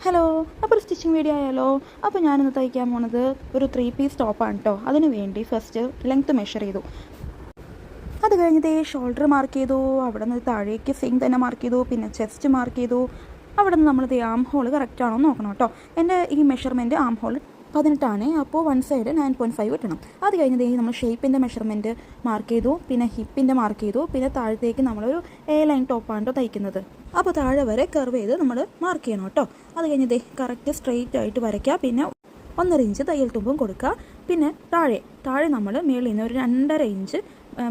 Hello, അപ്പോൾ ഒരു stitching video ആയാലോ? അപ്പോൾ ഞാനിന്ന് തയ്ക്കാൻ പോണത് ഒരു 3 പീസ് ടോപ്പാണ് കേട്ടോ. അതിന് വേണ്ടി ഫസ്റ്റ് ലെങ്ത്ത് മെഷർ ചെയ്തു. അത് കഴിഞ്ഞിട്ട് ഷോൾഡർ മാർക്ക് ചെയ്തു. അവിടെ നിന്ന് താഴേക്ക് സെയിം തന്നെ മാർക്ക് ചെയ്തു. പിന്നെ ചെസ്റ്റ് മാർക്ക് ചെയ്തു. അവിടെ നിന്ന് നമ്മൾ ആം ഹോൾ കറക്റ്റ് ആണോ എന്ന് നോക്കണം കേട്ടോ. എൻ്റെ ഈ മെഷർമെൻറ്റ് ആം ഹോൾ 18 അപ്പോൾ വൺ സൈഡ് 9.5 കിട്ടണം. അത് കഴിഞ്ഞത് നമ്മൾ ഷേപ്പിൻ്റെ മെഷർമെൻറ്റ് മാർക്ക് ചെയ്തു. പിന്നെ ഹിപ്പിൻ്റെ മാർക്ക് ചെയ്തു. പിന്നെ താഴത്തേക്ക് നമ്മളൊരു എ ലൈൻ ടോപ്പാണ് കേട്ടോ തയ്ക്കുന്നത്. അപ്പോൾ താഴെ വരെ കർവ് ചെയ്ത് നമ്മൾ മാർക്ക് ചെയ്യണം കേട്ടോ. അത് കഴിഞ്ഞ് കറക്റ്റ് സ്ട്രെയിറ്റ് ആയിട്ട് വരയ്ക്കുക. പിന്നെ 1.5 ഇഞ്ച് തയ്യൽ തുമ്പും കൊടുക്കുക. പിന്നെ താഴെ നമ്മൾ മേളിൽ നിന്ന് ഒരു 2.5 ഇഞ്ച്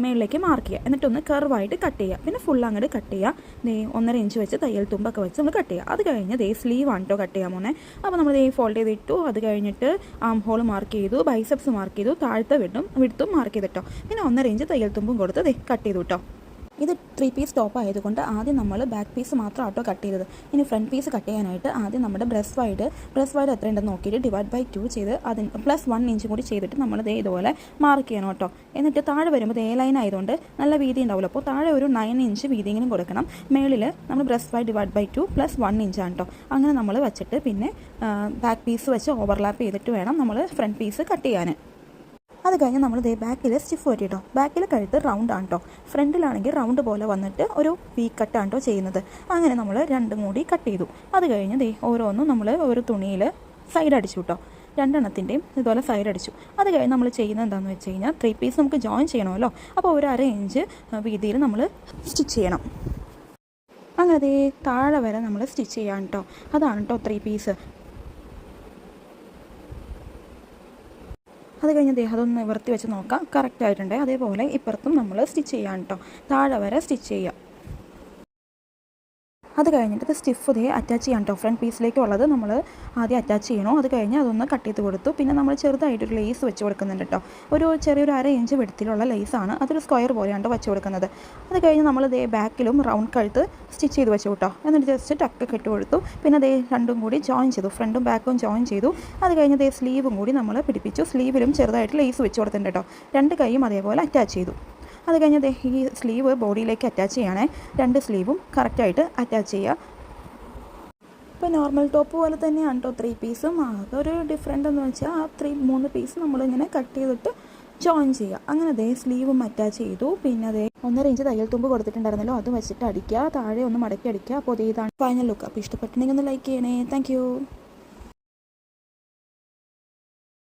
മേളിലേക്ക് മാർക്ക് ചെയ്യുക. എന്നിട്ടൊന്ന് കർവായിട്ട് കട്ട് ചെയ്യുക. പിന്നെ ഫുൾ അങ്ങോട്ട് കട്ട് ചെയ്യുക. 1.5 ഇഞ്ച് വെച്ച് തയ്യൽ തുമ്പൊക്കെ വെച്ച് നമ്മൾ കട്ട് ചെയ്യുക. അത് കഴിഞ്ഞ് സ്ലീവ് ആണ് കേട്ടോ കട്ട് ചെയ്യാൻ പോണേ. അപ്പോൾ നമ്മൾ ഫോൾഡ് ചെയ്തിട്ടു. അത് കഴിഞ്ഞിട്ട് ആം ഹോൾ മാർക്ക് ചെയ്തു, ബൈസെപ്സ് മാർക്ക് ചെയ്തു, താഴത്തെ വിടുത്തും മാർക്ക് ചെയ്തിട്ടോ. പിന്നെ 1.5 ഇഞ്ച് തയ്യൽ തുമ്പും കൊടുത്ത് കട്ട് ചെയ്തു കേട്ടോ. ഇത് 3 പീസ് ടോപ്പ് ആയതുകൊണ്ട് ആദ്യം നമ്മൾ ബാക്ക് പീസ് മാത്രം ആട്ടോ കട്ട് ചെയ്തത്. ഇനി ഫ്രണ്ട് പീസ് കട്ട് ചെയ്യാനായിട്ട് ആദ്യം നമ്മുടെ ബ്രസ്റ്റ് വൈഡ് എത്രയുണ്ടെന്ന് നോക്കിയിട്ട് /2 ചെയ്ത് അതിന് +1 ഇഞ്ച് കൂടി ചെയ്തിട്ട് നമ്മൾ ഇതുപോലെ മാർക്ക് ചെയ്യണം കേട്ടോ. എന്നിട്ട് താഴെ വരുമ്പോൾ ലൈൻ ആയതുകൊണ്ട് നല്ല വീതി ഉണ്ടാവില്ല. അപ്പോൾ താഴെ ഒരു 9 ഇഞ്ച് വീതിയെങ്കിലും കൊടുക്കണം. മേളിൽ നമ്മൾ ബ്രസ്റ്റ് വൈഡ് /2 +1 ഇഞ്ചാണ് കേട്ടോ. അങ്ങനെ നമ്മൾ വെച്ചിട്ട് പിന്നെ ബാക്ക് പീസ് വെച്ച് ഓവർലാപ്പ് ചെയ്തിട്ട് വേണം നമ്മൾ ഫ്രണ്ട് പീസ് കട്ട് ചെയ്യാൻ. അത് കഴിഞ്ഞ് നമ്മൾ ബാക്കിൽ സ്റ്റിഫ് പറ്റിയിട്ടോ. ബാക്കിൽ കഴുത്ത് റൗണ്ട് ആണ് കേട്ടോ. ഫ്രണ്ടിലാണെങ്കിൽ റൗണ്ട് പോലെ വന്നിട്ട് ഒരു വി കട്ടാണ് കേട്ടോ ചെയ്യുന്നത്. അങ്ങനെ നമ്മൾ രണ്ടും കൂടി കട്ട് ചെയ്തു. അത് കഴിഞ്ഞ് ഓരോന്നും നമ്മൾ ഒരു തുണിയിൽ സൈഡ് അടിച്ചു കേട്ടോ. രണ്ടെണ്ണത്തിൻ്റെയും ഇതുപോലെ സൈഡ് അടിച്ചു. അത് കഴിഞ്ഞ് നമ്മൾ ചെയ്യുന്നത് എന്താണെന്ന് വെച്ച് കഴിഞ്ഞാൽ 3 പീസ് നമുക്ക് ജോയിൻ ചെയ്യണമല്ലോ. അപ്പോൾ ഒരു 1/2 ഇഞ്ച് വീതിയിൽ നമ്മൾ സ്റ്റിച്ച് ചെയ്യണം. അങ്ങനെ താഴെ വരെ നമ്മൾ സ്റ്റിച്ച് ചെയ്യാൻ കേട്ടോ. അതാണ് കേട്ടോ 3 പീസ്. അത് കഴിഞ്ഞ് അതൊന്ന് നിവർത്തി വെച്ച് നോക്കാം, കറക്റ്റ് ആയിട്ടുണ്ട്. അതേപോലെ ഇപ്പുറത്തും നമ്മൾ സ്റ്റിച്ച് ചെയ്യാൻ കേട്ടോ. താഴെ വരെ സ്റ്റിച്ച് ചെയ്യുക. അത് കഴിഞ്ഞിട്ട് സ്റ്റിഫ് അറ്റാച്ച് ചെയ്യാൻ കേട്ടോ. ഫ്രണ്ട് പീസിലേക്കുള്ളത് നമ്മൾ ആദ്യം അറ്റാച്ച് ചെയ്യണോ. അത് കഴിഞ്ഞ് അതൊന്ന് കട്ട് ചെയ്ത് കൊടുത്തു. പിന്നെ നമ്മൾ ചെറുതായിട്ടൊരു ലേസ് വെച്ച് കൊടുക്കുന്നുണ്ട് കേട്ടോ. ചെറിയൊരു 1/2 ഇഞ്ച് വെടുത്തിലുള്ള ലേസാണ്. അതൊരു സ്ക്വയർ പോലെയാണ് വെച്ച് കൊടുക്കുന്നത്. അത് കഴിഞ്ഞ് നമ്മൾ ബാക്കിലും റൗണ്ട് കഴുത്ത് സ്റ്റിച്ച് ചെയ്ത് വെച്ചു കേട്ടോ. എന്നിട്ട് ജസ്റ്റ് ടക്ക് ഇട്ട് കൊടുത്തു. പിന്നെ രണ്ടും കൂടി ജോയിൻ ചെയ്തു. ഫ്രണ്ടും ബാക്കും ജോയിൻ ചെയ്തു. അത് കഴിഞ്ഞ് സ്ലീവും കൂടി നമ്മൾ പിടിപ്പിച്ചു. സ്ലീവിലും ചെറുതായിട്ട് ലേസ് വെച്ച് കൊടുത്തിട്ടുണ്ട് കേട്ടോ. 2 കൈയും അതേപോലെ അറ്റാച്ച് ചെയ്തു. അത് കഴിഞ്ഞ് ഈ സ്ലീവ് ബോഡിയിലേക്ക് അറ്റാച്ച് ചെയ്യണേ. 2 സ്ലീവും കറക്റ്റായിട്ട് അറ്റാച്ച് ചെയ്യുക. ഇപ്പോൾ നോർമൽ ടോപ്പ് പോലെ തന്നെയാണ് കേട്ടോ 3 പീസും. അതൊരു ഡിഫറെൻ്റ് എന്ന് വെച്ചാൽ ആ 3 പീസ് നമ്മളിങ്ങനെ കട്ട് ചെയ്തിട്ട് ജോയിൻ ചെയ്യുക. അങ്ങനെ സ്ലീവും അറ്റാച്ച് ചെയ്തു. പിന്നെ 1.5 ഇഞ്ച് തയ്യൽ തുമ്പ് കൊടുത്തിട്ടുണ്ടായിരുന്നല്ലോ, അത് വെച്ചിട്ട് അടിക്കുക. താഴെ ഒന്ന് മടക്കി അടിക്കുക. അപ്പോൾ ഇതാണ് ഫൈനൽ ലുക്ക്. അപ്പോൾ ഇഷ്ടപ്പെട്ടിട്ടുണ്ടെങ്കിൽ ഒന്ന് ലൈക്ക് ചെയ്യണേ. താങ്ക്